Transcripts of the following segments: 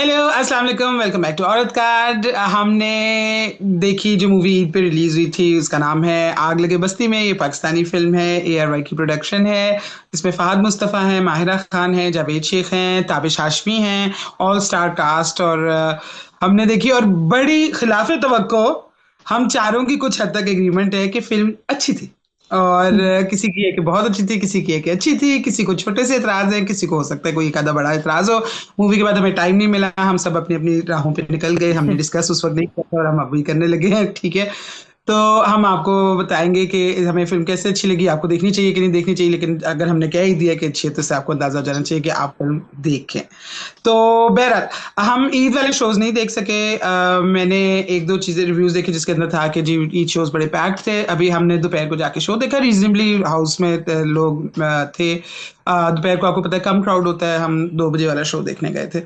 Hello, अस्सलाम वालेकुम, welcome back to औरत कार्ड। हमने देखी जो मूवी ईद पे रिलीज हुई थी, उसका नाम है आग लगे बस्ती में। ये पाकिस्तानी फिल्म है, ARY की प्रोडक्शन है। इसमें फहद मुस्तफ़ा है, माहिरा खान है, जावेद शेख हैं, ताबिश हाशमी हैं, ऑल स्टार कास्ट। और हमने देखी और बड़ी खिलाफ तवक्को हम चारों की कुछ हद तक एग्रीमेंट है कि फिल्म अच्छी थी। और किसी की है कि बहुत अच्छी थी, किसी की है कि अच्छी थी, किसी को छोटे से एतराज है, किसी को हो सकता है कोई एक आधा बड़ा एतराज हो। मूवी के बाद हमें टाइम नहीं मिला, हम सब अपनी अपनी राहों पे निकल गए, हमने डिस्कस उस वक्त नहीं किया और हम अभी करने लगे हैं, ठीक है। तो हम आपको बताएंगे कि हमें फिल्म कैसे अच्छी लगी, आपको देखनी चाहिए कि नहीं देखनी चाहिए, लेकिन अगर हमने कह ही दिया कि अच्छी है तो इससे आपको अंदाजा हो जाना चाहिए कि आप फिल्म देखें। तो बहरहाल हम ईद वाले शोज नहीं देख सके। मैंने एक दो चीजें रिव्यूज देखे जिसके अंदर था कि जी ईद शोज बड़े पैक्ड थे। अभी हमने दोपहर को जाके शो देखा, रीजनेबली हाउस में लोग थे। दोपहर को आपको पता है कम क्राउड होता है, हम 2 बजे वाला शो देखने गए थे।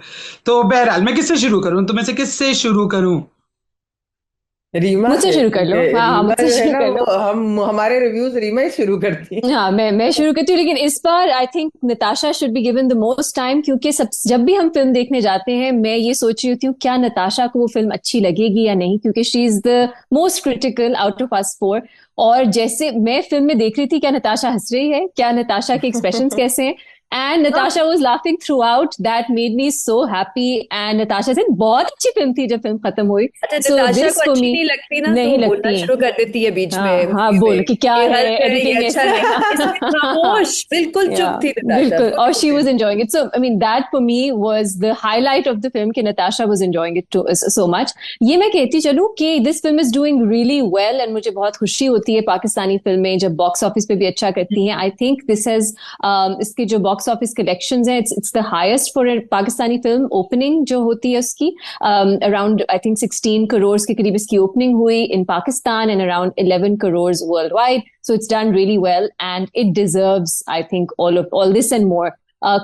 तो बहरहाल मैं किससे शुरू करूं, तुम्हें से किससे शुरू करूं? रीमा मुझसे से, शुरू कर लो। क्योंकि हाँ हाँ, रीमा मुझसे जो है शुरू ना कर लो। वो हम हमारे रिव्यूज रीमा ही शुरू करती है। हाँ, मैं शुरू करती हूँ, लेकिन इस बार I think Natasha should be given the most time, क्योंकि सब जब भी हम फिल्म देखने जाते हैं मैं ये सोच रही होती हूँ क्या नताशा को वो फिल्म अच्छी लगेगी या नहीं, क्योंकि she is the most critical out of us four. और जैसे मैं फिल्म में देख रही थी, क्या नताशा हंस रही है, क्या नताशा के एक्सप्रेशंस कैसे हैं, एंड हाँ, Natasha was laughing through out, that made me so happy. And Natasha से बहुत अच्छी फिल्म थी जब फिल्म खत्म हुई। अच्छा, सो नताशा दिस को फॉर अच्छी मी नहीं लगती ना तो नहीं वो बोलना लगती है। शुरू कर देती है बीच हाँ में हाँ, मूवी बोल में कि क्या कि है हर ये एडिटिंग अच्छा नहीं है, इसमें है। खामोश बिल्कुल या चुप थी नताशा बिल्कुल, और पूरी she film. Was enjoying it. So I mean that for me was the highlight of the film कि Natasha was enjoying it so much. ये मैं कहती चलूं कि this film is doing really well, and मुझे बहुत खुशी होती है पाकिस्तानी फिल्में जब बॉक्स ऑफिस पे भी अच्छा करती हैं। आई थिंक दिस हैज इसके जो बॉक्स ऑफिस कलेक्शंस हैं, it's the highest for Pakistani film. Opening जो होती है उसकी अराउंड आई थिंक 16 करोड़ के करीब इसकी ओपनिंग हुई in Pakistan, and around 11 crore worldwide. So it's done really well and it deserves, I think, all this and more.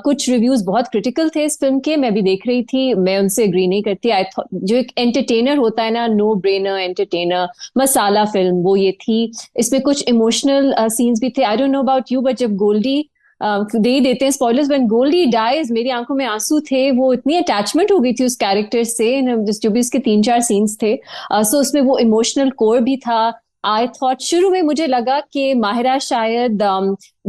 कुछ रिव्यूज बहुत क्रिटिकल थे इस फिल्म के, मैं भी देख रही थी, मैं उनसे एग्री नहीं करती। आई जो एक एंटरटेनर होता है ना, नो ब्रेनर एंटरटेनर मसाला फिल्म, वो ये थी। इसमें कुछ इमोशनल सीन्स भी थे। I don't know about you, but जब गोल्डी दे ही देते हैं स्पॉयलर्स, व्हेन गोल्डी डाइज मेरी आंखों में आंसू थे। वो इतनी अटैचमेंट हो गई थी उस कैरेक्टर से, जो भी इसके 3-4 सीन्स थे। सो उसमें वो इमोशनल कोर भी था। आई थॉट शुरू में मुझे लगा कि माहिरा शायद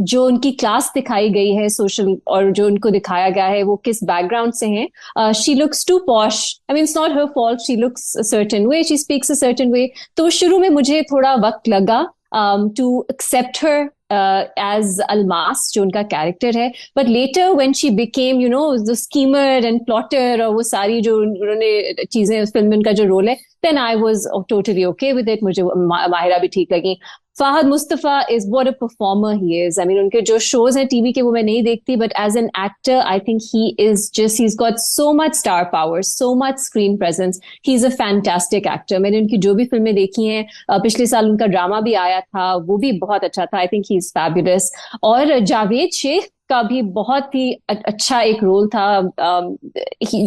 जो उनकी क्लास दिखाई गई है सोशल, और जो उनको दिखाया गया है वो किस बैकग्राउंड से हैं, she looks too posh. I mean it's not her fault, she looks a certain way, she speaks a certain way. तो शुरू में मुझे थोड़ा वक्त लगा to accept her as Almas, जो उनका कैरेक्टर है। But later when she became you know the schemer and plotter, और वो सारी जो उन्होंने चीजें उस फिल्म में उनका जो रोल है, then I was totally okay with it. मुझे माहिरा भी ठीक लगी। Fahad Mustafa is what a performer he is. I mean उनके जो शोज हैं टीवी के वो मैं नहीं देखती, but as an actor I think he is just, he is got so much star power, so much screen presence. He is a fantastic actor. मैंने उनकी जो भी फिल्में देखी हैं, पिछले साल उनका ड्रामा भी आया था, वो भी बहुत अच्छा था। आई थिंक ही इज फैबुलस। और जावेद शेख का भी बहुत ही अच्छा एक रोल था।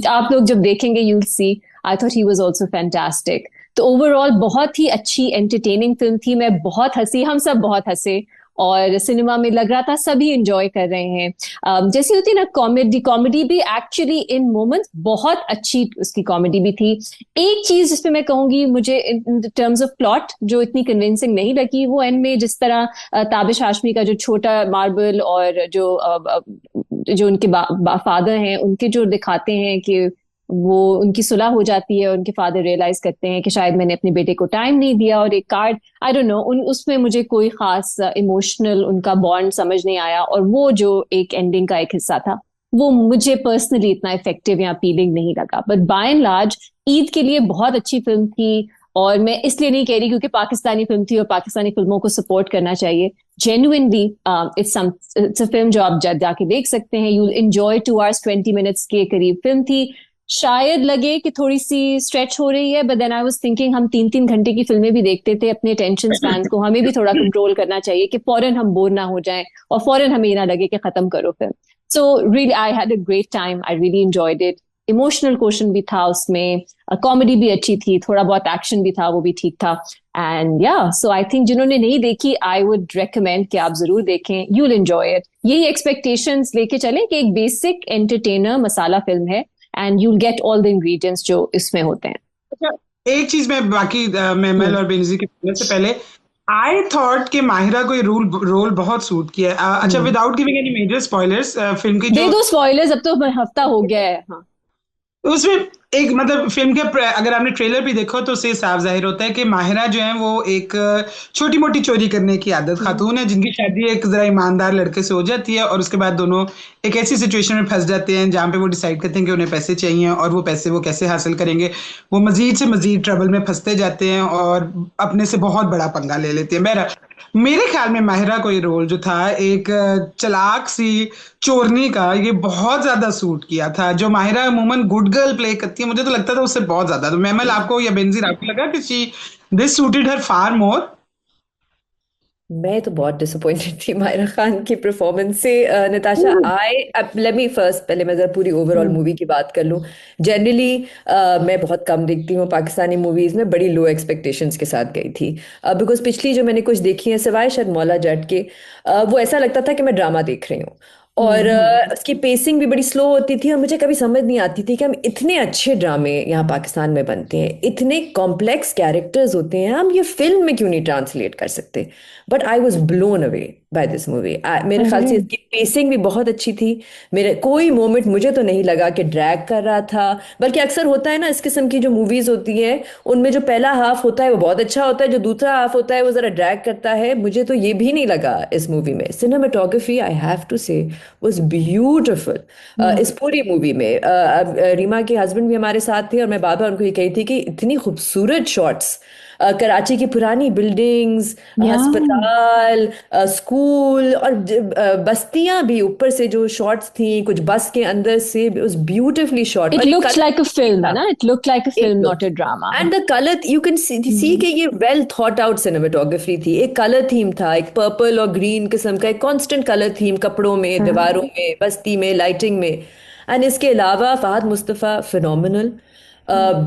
आप लोग जब देखेंगे you will see, I thought he was also fantastic. तो ओवरऑल बहुत ही अच्छी एंटरटेनिंग फिल्म थी। मैं बहुत हंसी, हम सब बहुत हंसे, और सिनेमा में लग रहा था सभी इंजॉय कर रहे हैं। जैसी होती है ना कॉमेडी, कॉमेडी भी एक्चुअली इन मोमेंट्स बहुत अच्छी उसकी कॉमेडी भी थी। एक चीज जिसपे मैं कहूंगी मुझे इन टर्म्स ऑफ प्लॉट जो इतनी कन्विंसिंग नहीं लगी, वो एंड में जिस तरह ताबिश हाशमी का जो छोटा मार्बल, और जो उनके फादर हैं उनके जो दिखाते हैं कि वो उनकी सुलह हो जाती है, उनके फादर रियलाइज करते हैं कि शायद मैंने अपने बेटे को टाइम नहीं दिया, और एक कार्ड, आई डोंट नो, उन उसमें मुझे कोई खास इमोशनल उनका बॉन्ड समझ नहीं आया। और वो जो एक एंडिंग का एक हिस्सा था, वो मुझे पर्सनली इतना इफेक्टिव या अपीलिंग नहीं लगा। But by and large Eid के लिए बहुत अच्छी फिल्म थी। और मैं इसलिए नहीं कह रही क्योंकि पाकिस्तानी फिल्म थी और पाकिस्तानी फिल्मों को सपोर्ट करना चाहिए। जेन्युइनली इट्स अ फिल्म जो आप जाके देख सकते हैं। यू एंजॉय 2 hours 20 minutes के करीब फिल्म थी। शायद लगे कि थोड़ी सी स्ट्रेच हो रही है, but then I was thinking हम 3-3 घंटे की फिल्में भी देखते थे, अपने टेंशन स्पैन को हमें भी थोड़ा कंट्रोल करना चाहिए कि फौरन हम बोर ना हो जाएं और फौरन हमें ये ना लगे कि खत्म करो film. So really I had a great time, I really enjoyed it. Emotional question भी था उसमें, कॉमेडी भी अच्छी थी, थोड़ा बहुत एक्शन भी था, वो भी ठीक था। एंड या सो आई थिंक जिन्होंने नहीं देखी, आई वुड रेकमेंड कि आप जरूर देखें, यू विल एंजॉय इट। यही एक्सपेक्टेशंस लेके चलें कि एक बेसिक एंटरटेनर मसाला फिल्म है, and you'll get all the ingredients जो इसमें होते हैं. अच्छा, एक चीज मैं बाकी मेमल और बेनजीर के बोलने से पहले आई थॉट कि माहिरा को ये रोल बहुत सूट किया है. अच्छा, without giving any major spoilers, film की दे जो दो स्पॉयलर्स, अब तो हफ्ता हो गया है. हाँ, उसमें एक मतलब फिल्म के अगर आपने ट्रेलर भी देखो तो उससे साफ जाहिर होता है कि माहिरा जो है वो एक छोटी मोटी चोरी करने की आदत खातून है, जिनकी शादी एक जरा ईमानदार लड़के से हो जाती है और उसके बाद दोनों एक ऐसी सिचुएशन में फंस जाते हैं जहाँ पे वो डिसाइड करते हैं कि उन्हें पैसे चाहिए और वो पैसे वो कैसे हासिल करेंगे. वो मजीद से मजीद ट्रबल में फंसते जाते हैं और अपने से बहुत बड़ा पंगा ले लेते हैं. बहरहाल मेरे ख्याल में माहिरा को ये रोल जो था एक चलाक सी चोरनी का, ये बहुत ज्यादा सूट किया था. जो माहिरा अमूमन गुड गर्ल प्ले करती है, मुझे तो लगता था उससे बहुत ज्यादा. तो मैमल, आपको या बेनजीर, आपको लगा कि दिस सूटेड हर फार मोर? मैं तो बहुत डिसअपॉइंटेड थी मायरा खान की परफॉर्मेंस से. नताशा, लेट मी फर्स्ट, पहले मैं जरा पूरी ओवरऑल मूवी की बात कर लूं. जनरली मैं बहुत कम देखती हूँ पाकिस्तानी मूवीज में, बड़ी लो एक्सपेक्टेशंस के साथ गई थी. बिकॉज पिछली जो मैंने कुछ देखी है, सिवाय शायद मौला जट के, वो ऐसा लगता था कि मैं ड्रामा देख रही हूँ. और उसकी पेसिंग भी बड़ी स्लो होती थी और मुझे कभी समझ नहीं आती थी कि हम इतने अच्छे ड्रामे यहाँ पाकिस्तान में बनते हैं, इतने कॉम्प्लेक्स कैरेक्टर्स होते हैं, हम ये फिल्म में क्यों नहीं ट्रांसलेट कर सकते. But I was blown away by this movie. मेरे ख्याल से इसकी पेसिंग भी बहुत अच्छी थी. मेरे कोई मोमेंट मुझे तो नहीं लगा कि ड्रैग कर रहा था. बल्कि अक्सर होता है ना इस किस्म की जो मूवीज होती है, उनमें जो पहला हाफ होता है वो बहुत अच्छा होता है, जो दूसरा हाफ होता है वो जरा ड्रैग करता है. मुझे तो ये भी नहीं लगा इस मूवी में. सिनेमेटोग्राफी, आई हैव टू से, वाज ब्यूटिफुल इस पूरी मूवी में. रीमा के हस्बैंड भी हमारे साथ थे और मैं बार बार उनको ये कही थी कि इतनी खूबसूरत शॉट्स, कराची की पुरानी बिल्डिंग्स, अस्पताल, स्कूल और बस्तियां भी ऊपर से जो शॉट्स थी कुछ बस के अंदर से, was beautifully shot. It looks like a film, है ना? It looked like a film, not a drama. And the colour you can see कि ये वेल थॉट आउट सिनेमेटोग्राफी थी. एक कलर थीम था, एक पर्पल और ग्रीन किस्म का एक कांस्टेंट कलर थीम, कपड़ों में, दीवारों में, बस्ती में, लाइटिंग में. एंड इसके अलावा फहद मुस्तफ़ा फिनोमिनल.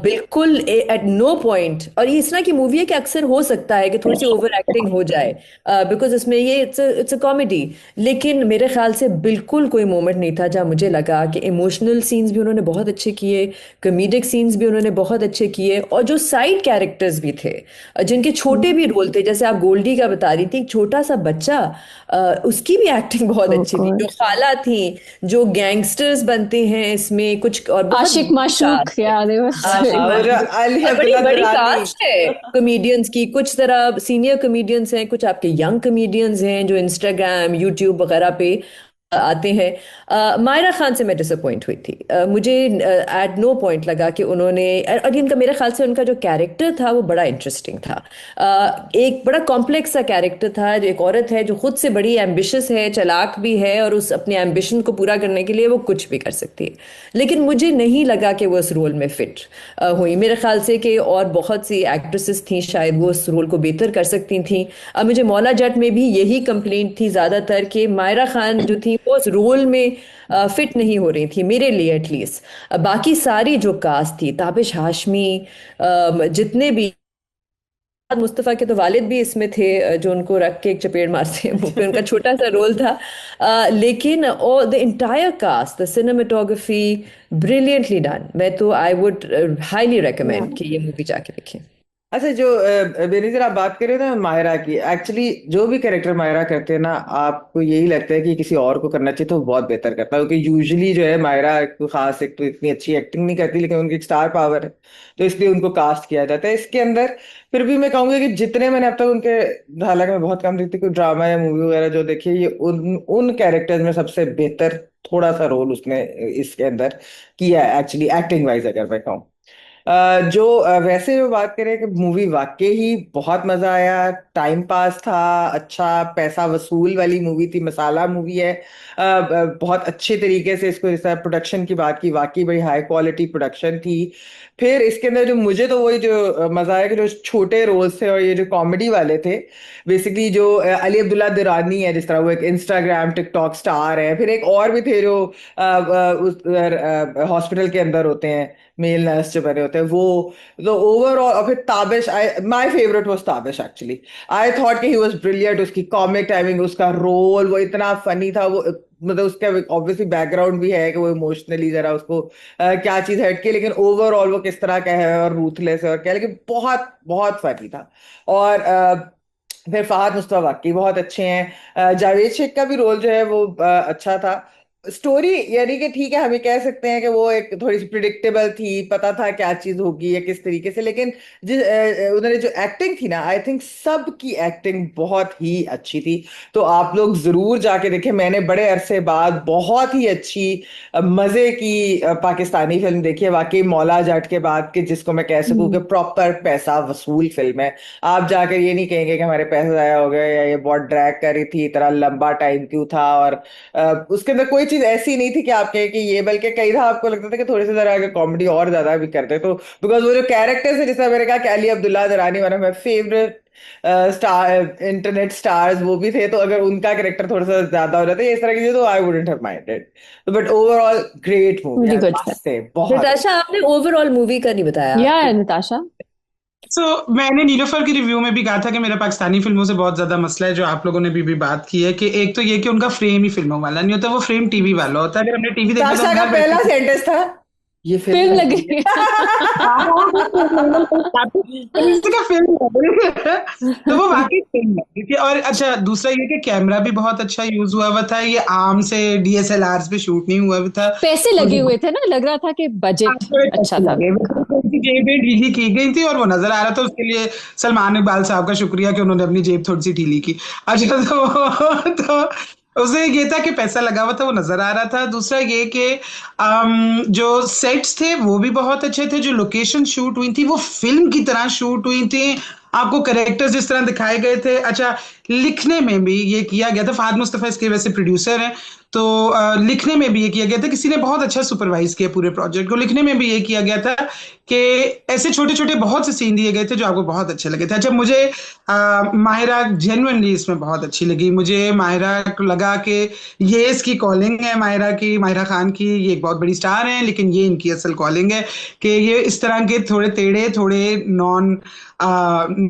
बिल्कुल एट नो पॉइंट. और ये इस तरह की मूवी है कि अक्सर हो सकता है कि थोड़ी सी ओवर एक्टिंग हो जाए, बिकॉज इसमें ये इट्स अ कॉमेडी. लेकिन मेरे ख्याल से बिल्कुल कोई मोमेंट नहीं था जहाँ मुझे लगा कि इमोशनल सीन्स भी उन्होंने बहुत अच्छे किए, कॉमेडिक सीन्स भी उन्होंने बहुत अच्छे किए, और जो साइड कैरेक्टर्स भी थे जिनके छोटे भी रोल थे, जैसे आप गोल्डी का बता रही थी, एक छोटा सा बच्चा, उसकी भी एक्टिंग बहुत अच्छी थी. जो खाला थी, जो गैंगस्टर्स बनते हैं इसमें कुछ, और आशिक माशूक याद है और अली बड़ी अब्दुल्ला बड़ी दुरानी. कास्ट है कॉमेडियंस की. कुछ तरह सीनियर कॉमेडियंस हैं, कुछ आपके यंग कॉमेडियंस हैं जो इंस्टाग्राम, यूट्यूब वगैरह पे आते हैं. मायरा खान से मैं डिसअपॉइंट हुई थी. मुझे एट नो पॉइंट लगा कि उन्होंने, और इनका मेरे ख्याल से उनका जो कैरेक्टर था वो बड़ा इंटरेस्टिंग था. एक बड़ा कॉम्प्लेक्स सा कैरेक्टर था. जो एक औरत है जो खुद से बड़ी एम्बिशियस है, चालाक भी है, और उस अपने एम्बिशन को पूरा करने के लिए वो कुछ भी कर सकती है. लेकिन मुझे नहीं लगा कि वो उस रोल में फिट हुई. मेरे ख्याल से कि और बहुत सी एक्ट्रेसेस थी शायद वो उस रोल को बेहतर कर सकती थी. मुझे मौला जट में भी यही कंप्लेंट थी ज़्यादातर कि मायरा खान जो थी वो उस रोल में फिट नहीं हो रही थी, मेरे लिए एटलीस्ट. बाकी सारी जो कास्ट थी, ताबिश हाशमी, जितने भी, मुस्तफ़ा के तो वालिद भी इसमें थे जो उनको रख के एक चपेट मारते हैं मुंह पे, उनका छोटा सा रोल था. लेकिन और the entire cast, the cinematography, brilliantly done. मैं तो आई वुड हाईली रेकमेंड कि ये मूवी जाके देखें. अच्छा, जो बेनजीर आप बात कर रहे थे ना माहिरा की, एक्चुअली जो भी कैरेक्टर माहिरा करते हैं ना, आपको यही लगता है कि किसी और को करना चाहिए तो वो बहुत बेहतर करता है. क्योंकि यूजुअली जो है माहिरा को खास एक तो इतनी अच्छी एक्टिंग नहीं करती, लेकिन उनकी स्टार पावर है तो इसलिए उनको कास्ट किया जाता है इसके अंदर. फिर भी मैं कहूंगा कि जितने मैंने अब तक उनके, हालांकि मैं बहुत कम देखती, कोई ड्रामा या मूवी वगैरह जो देखी है, ये उन कैरेक्टर्स में सबसे बेहतर थोड़ा सा रोल उसने इसके अंदर किया है एक्चुअली, एक्टिंग वाइज अगर मैं कहूँ. वैसे जो बात करें कि मूवी वाकई ही बहुत मजा आया, टाइम पास था, अच्छा पैसा वसूल वाली मूवी थी, मसाला मूवी है. बहुत अच्छे तरीके से इसको, जैसा प्रोडक्शन की बात की, वाकई बड़ी हाई क्वालिटी प्रोडक्शन थी. फिर इसके अंदर जो मुझे तो वही जो मजा आया कि जो छोटे रोल्स थे और ये जो कॉमेडी वाले थे, बेसिकली जो अली अब्दुल्ला दुरानी है, जिस तरह वो एक इंस्टाग्राम टिकटॉक स्टार है. फिर एक और भी थे जो उस हॉस्पिटल के अंदर होते हैं, मेल नर्स जो बने होते हैं वो। तो ओवरऑल, और फिर Tabish, I my favourite was Tabish actually. I thought कि ही वाज ब्रिलियंट, उसकी कॉमिक टाइमिंग, उसका रोल वो इतना फनी था। वो मतलब उसका ऑब्वियसली बैकग्राउंड भी है कि वो इमोशनली जरा उसको क्या चीज हटके, लेकिन ओवरऑल वो किस तरह का है और रूथलेस है और क्या, लेकिन बहुत बहुत फनी था। और फिर फहद मुस्तफा वाकई बहुत अच्छे हैं। जावेद शेख का भी रोल जो है वो अच्छा था। स्टोरी यानी कि ठीक है, हम ये कह सकते हैं कि वो एक थोड़ी सी प्रिडिक्टेबल थी, पता था क्या चीज होगी या किस तरीके से, लेकिन उन्होंने जो एक्टिंग थी ना, आई थिंक सबकी एक्टिंग बहुत ही अच्छी थी। तो आप लोग जरूर जाके देखें। मैंने बड़े अरसे बाद बहुत ही अच्छी मजे की पाकिस्तानी फिल्म देखी है वाकई, मौला जट के बाद, कि जिसको मैं कह सकूं कि प्रॉपर पैसा वसूल फिल्म है। आप जाकर ये नहीं कहेंगे कि हमारे पैसे जाया हो गए या ये बहुत ड्रैग कर रही थी, इतना लंबा टाइम क्यों था, और उसके अंदर कोई चीज ऐसी नहीं थी कि आप कहें कि ये, बल्कि कई दफा आपको लगता था कि थोड़ी सी जरा कॉमेडी और ज्यादा भी करते तो, बिकॉज वो जो कैरेक्टर्स है, जैसे मैंने कहा कि अली अब्दुल्ला दरानी one of my favourite star, internet stars वो भी थे, तो अगर उनका कैरेक्टर थोड़ा सा ज्यादा हो जाता है इस तरह की चीज, तो I wouldn't have minded. But overall great movie very यार, गुड मस्त है बहुत। नताशा, आपने ओवरऑल मूवी का नहीं बताया या आपके। नताशा। मैंने नीलोफर की रिव्यू में भी कहा था कि मेरा पाकिस्तानी फिल्मों से बहुत ज्यादा मसला है, जो आप लोगों ने भी बात की है, कि एक तो ये कि उनका फ्रेम ही फिल्मों वाला नहीं होता, वो फ्रेम टीवी वाला होता है। अगर हमने टीवी देखना तो साशा हम का घर पहला बैठे सेंटेंस था, ये फिल्म फिल्म लग लग रही रही और इसका फिल्म तो वो वाकई फिल्म है, ठीक है। और अच्छा, दूसरा ये कि कैमरा भी बहुत अच्छा यूज हुआ हुआ था, ये आम से डीएसएलआर पे शूट नहीं हुआ हुआ था। पैसे लगे हुए थे ना, लग रहा था कि बजट अच्छा था। जेब ढीली की गई थी और वो नजर आ रहा था, उसके लिए सलमान इकबाल साहब का शुक्रिया कि उन्होंने अपनी जेब थोड़ी सी ढीली की। अच्छा, तो उसे ये था कि पैसा लगा हुआ था, वो नजर आ रहा था। दूसरा ये कि जो सेट्स थे वो भी बहुत अच्छे थे, जो लोकेशन शूट हुई थी वो फिल्म की तरह शूट हुई थी, आपको करेक्टर्स जिस तरह दिखाए गए थे। अच्छा, लिखने में भी ये किया गया था, फहद मुस्तफा इसके वैसे प्रोड्यूसर हैं, तो लिखने में भी ये किया गया था, किसी ने बहुत अच्छा सुपरवाइज किया पूरे प्रोजेक्ट को। लिखने में भी ये किया गया था कि ऐसे छोटे छोटे बहुत से सीन दिए गए थे जो आपको बहुत अच्छे लगे थे। अच्छा, मुझे माहिरा जेन्युइनली इसमें बहुत अच्छी लगी। मुझे माहिरा को लगा कि ये इसकी कॉलिंग है, माहिरा की, माहिरा खान की। ये एक बहुत बड़ी स्टार हैं, लेकिन ये इनकी असल कॉलिंग है कि ये इस तरह के थोड़े टेढ़े, थोड़े नॉन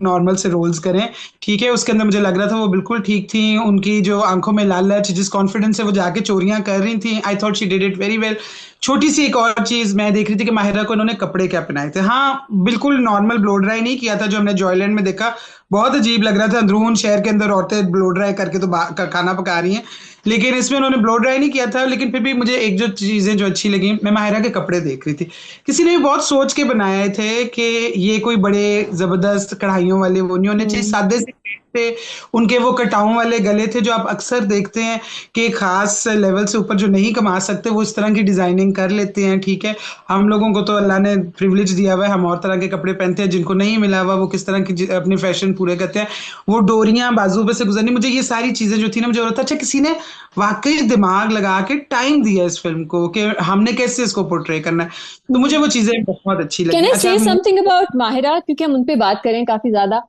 नॉर्मल से रोल्स करें, ठीक है। उसके अंदर मुझे लग रहा था वो बिल्कुल ठीक थी। उनकी जो आंखों में लालच, जिस कॉन्फिडेंस से वो जाके चोरियां कर रही थी, I thought she did it very well. छोटी सी एक और चीज मैं देख रही थी कि माहिरा को इन्होंने कपड़े क्या पहनाए थे। हाँ, बिल्कुल नॉर्मल ब्लो ड्राई नहीं किया था जो हमने जॉयलैंड में देखा, बहुत अजीब लग रहा था। अंदरून शहर के अंदर औरतें ब्लो ड्राई करके तो खाना पका रही हैं, लेकिन इसमें उन्होंने ब्लो ड्राई नहीं किया था। लेकिन फिर भी मुझे एक जो चीजें जो अच्छी लगी, मैं माहिरा के कपड़े देख रही थी, किसी ने भी बहुत सोच के बनाए थे कि ये कोई बड़े जबरदस्त कढ़ाइयों वाले वो नहीं होने चाहिए, सादे से थे। उनके वो कटाओं वाले गले थे जो आप अक्सर देखते हैं कि खास लेवल से ऊपर जो नहीं कमा सकते वो इस तरह की डिजाइनिंग कर लेते हैं, ठीक है। हम लोगों को तो अल्लाह ने प्रिविलेज दिया हुआ है, हम और तरह के कपड़े पहनते हैं, जिनको नहीं मिला हुआ वो किस तरह की अपने फैशन पूरे करते हैं। वो डोरियां बाजू पे से गुजरनी, मुझे ये सारी चीजें जो थी ना, मुझे हो रहा था अच्छा किसी ने वाकई दिमाग लगा के टाइम दिया इस फिल्म को कि हमने कैसे इसको पोर्ट्रे करना है। तो मुझे वो चीजें बहुत अच्छी कैन लगी। आई अच्छा, से समथिंग अबाउट माहिरा, क्योंकि हम उन पे बात करें काफी ज्यादा।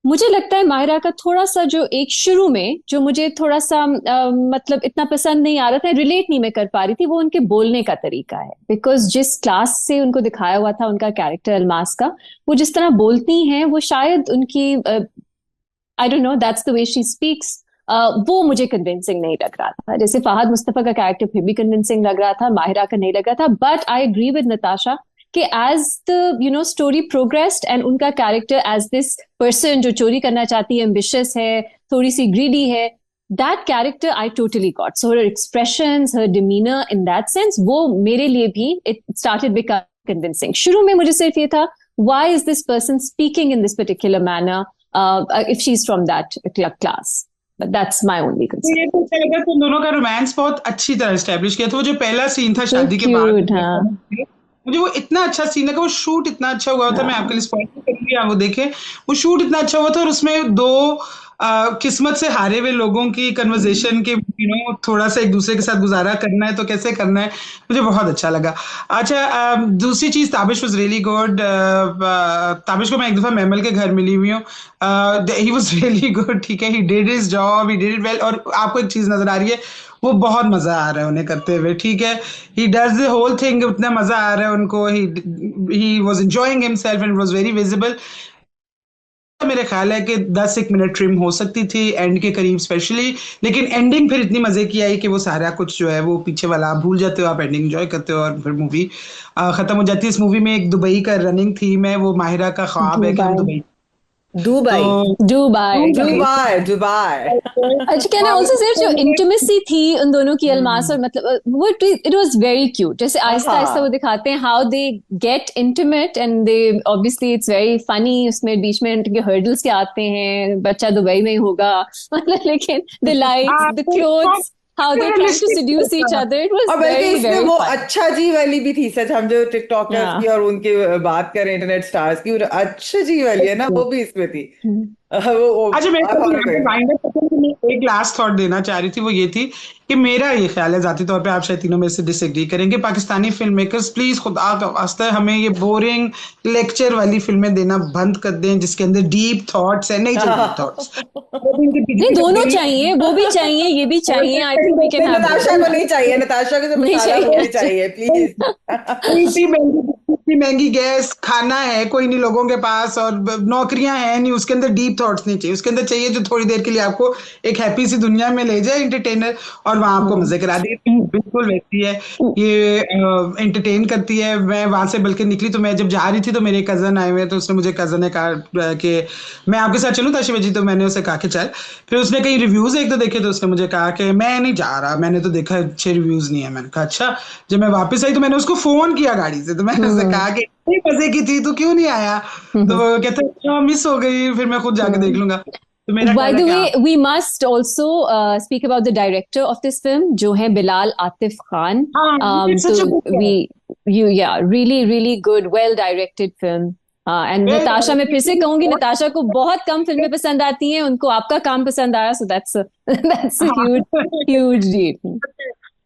मुझे लगता है माहिरा का थोड़ा सा जो एक शुरू में जो मुझे थोड़ा सा मतलब इतना पसंद नहीं आ रहा था, रिलेट नहीं मैं कर पा रही थी, वो उनके बोलने का तरीका है। बिकॉज जिस क्लास से उनको दिखाया हुआ था उनका कैरेक्टर अलमास का, वो जिस तरह बोलती हैं, वो शायद उनकी I don't know, that's the way she speaks, वो मुझे कन्विंसिंग नहीं लग रहा था। जैसे फहद मुस्तफा का कैरेक्टर फिर भी कन्विंसिंग लग रहा था, माहिरा का नहीं लग रहा था। But I agree with Natasha कि as the story progressed and उनका कैरेक्टर एज दिस पर्सन जो चोरी करना चाहती है, एम्बिशियस है, थोड़ी सी ग्रीडी है, that character I totally got. So her expressions, her demeanour in that sense, वो मेरे लिए भी इट स्टार्टेड बिकम कन्विंसिंग। शुरू में मुझे सिर्फ ये था, why is this person speaking in this particular manner if she's from that class, but that's my only concern. ये तो अच्छा लगा कि उन दोनों का रोमांस बहुत अच्छी तरह एस्टेब्लिश किया था। वो जो पहला सीन था So शादी के बाद, cute, हाँ। मुझे वो इतना अच्छा सीन लगा, वो शूट इतना अच्छा हुआ था। मैं आपके लिए स्पॉइल नहीं करूंगी, आप वो देखें। वो शूट इतना अच्छा हुआ था और उसमें दो किस्मत से हारे हुए लोगों की कन्वर्सेशन के थोड़ा सा एक दूसरे के साथ गुजारा करना है तो कैसे करना है, मुझे बहुत अच्छा लगा। अच्छा, दूसरी चीज, Tabish was really good. Tabish को मैं एक दफा मैमल के घर मिली हुई हूँ, ही वाज रियली गुड, ठीक है। He did his job, he did it well. और आपको एक चीज नजर आ रही है, वो बहुत मजा आ रहा है उन्हें करते हुए, ठीक है। He does the whole thing, उतना मजा आ रहा है उनको, he was enjoying himself and was very visible. मेरे ख्याल है कि 10 एक मिनट ट्रिम हो सकती थी एंड के करीब स्पेशली, लेकिन एंडिंग फिर इतनी मजे की आई कि वो सारा कुछ जो है वो पीछे वाला आप भूल जाते हो, आप एंडिंग एंजॉय करते हो और फिर मूवी खत्म हो जाती है। इस मूवी में एक दुबई का रनिंग थीम है, वो माहिरा का ख्वाब है कि हम दुबई दुबई तो दुबई दुबई दुबई अच्छा, कैन आई आल्सो से जो इंटिमेसी थी उन दोनों की अल्मास और मतलब वो इट वाज वेरी क्यूट, जैसे आहिस्ता आहिस्ता वो हाँ दिखाते हैं how they get intimate and they obviously it's very funny, उसमें बीच में उनके हर्डल्स के आते हैं, बच्चा दुबई में ही होगा मतलब, लेकिन the lights the clothes how they trying to seduce each other, it was और बल्कि very इसमें very वो fun. अच्छा जी वाली भी थी, सच हम जो टिकटॉकर्स Yeah. की और उनके बात करें इंटरनेट स्टार्स की, और अच्छा जी वाली है ना, वो भी इसमें थी। वो अच्छा, मैं आप फॉलो करें। वाइंड अप करते हुए मैं एक लास्ट थॉट देना चाह रही थी, वो ये थी कि मेरा ये ख्याल है जाती तौर पे, आप शायद तीनों में से डिसएग्री करेंगे, पाकिस्तानी फिल्म मेकर्स प्लीज खुदा का वास्ता हमें ये बोरिंग लेक्चर वाली फिल्में देना बंद कर दें जिसके अंदर डीप थॉट्स है। नहीं चाहिए डीप थॉट्स, नहीं, दोनों चाहिए, वो भी चाहिए, ये भी चाहिए, I think we can have Natasha को नहीं चाहिए, नताशा को तो नहीं मसाला चाहिए। मूवी चाहिए प्लीज। इतनी महंगी गैस, खाना है कोई नहीं लोगों के पास और नौकरियां हैं नहीं, उसके अंदर डीप थॉट्स नहीं चाहिए, उसके अंदर चाहिए जो थोड़ी देर के लिए आपको एक हैप्पी सी दुनिया में ले जाए, एंटरटेनर, और वहां आपको मजे करा दे। बिल्कुल वैसी है ये, एंटरटेन करती है। मैं वहां से बल्कि निकली तो मैं जब जा रही थी तो मेरे कजन आए हुए, तो उसने मुझे, कजन ने कहा कि मैं आपके साथ चलूं ताशिबा जी, तो मैंने उसे कहा कि चल। फिर उसने कई रिव्यूज एक दो देखे तो उसने मुझे कहा कि मैं नहीं जा रहा, मैंने तो देखा अच्छे रिव्यूज नहीं है। मैंने कहा अच्छा। जब मैं वापस आई तो मैंने उसको फोन किया गाड़ी से, तो मैंने उससे कहा कि इतनी मजे की थी तो क्यों नहीं आया, तो वो कहते अच्छा मिस हो गई, फिर मैं खुद जाके देख लूंगा। तो मेरा By ख्याल है the कि way, आप we must also speak about the director of this film, जो है बिलाल आतिफ खान. हाँ, it's such a good film. Yeah, really, really good, well directed film. And Well Natasha, मैं फिर से directed, कहूंगी, नताशा को बहुत कम फिल्में पसंद आती हैं, उनको आपका काम पसंद आया, so that's a huge deal.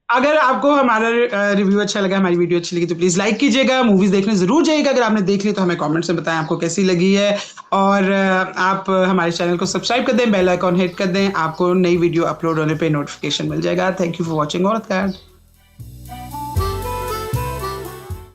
अगर आपको हमारा रिव्यू अच्छा लगा, हमारी वीडियो अच्छी लगी, तो प्लीज लाइक कीजिएगा, मूवीज देखने जरूर जाइएगा। अगर आपने देख ली तो हमें कमेंट्स में बताएं आपको कैसी लगी है, और आप हमारे चैनल को सब्सक्राइब कर दें, बेल आइकॉन हिट कर दें, आपको नई वीडियो अपलोड होने पे नोटिफिकेशन मिल जाएगा। थैंक यू फॉर वॉचिंग औरत कार्ड।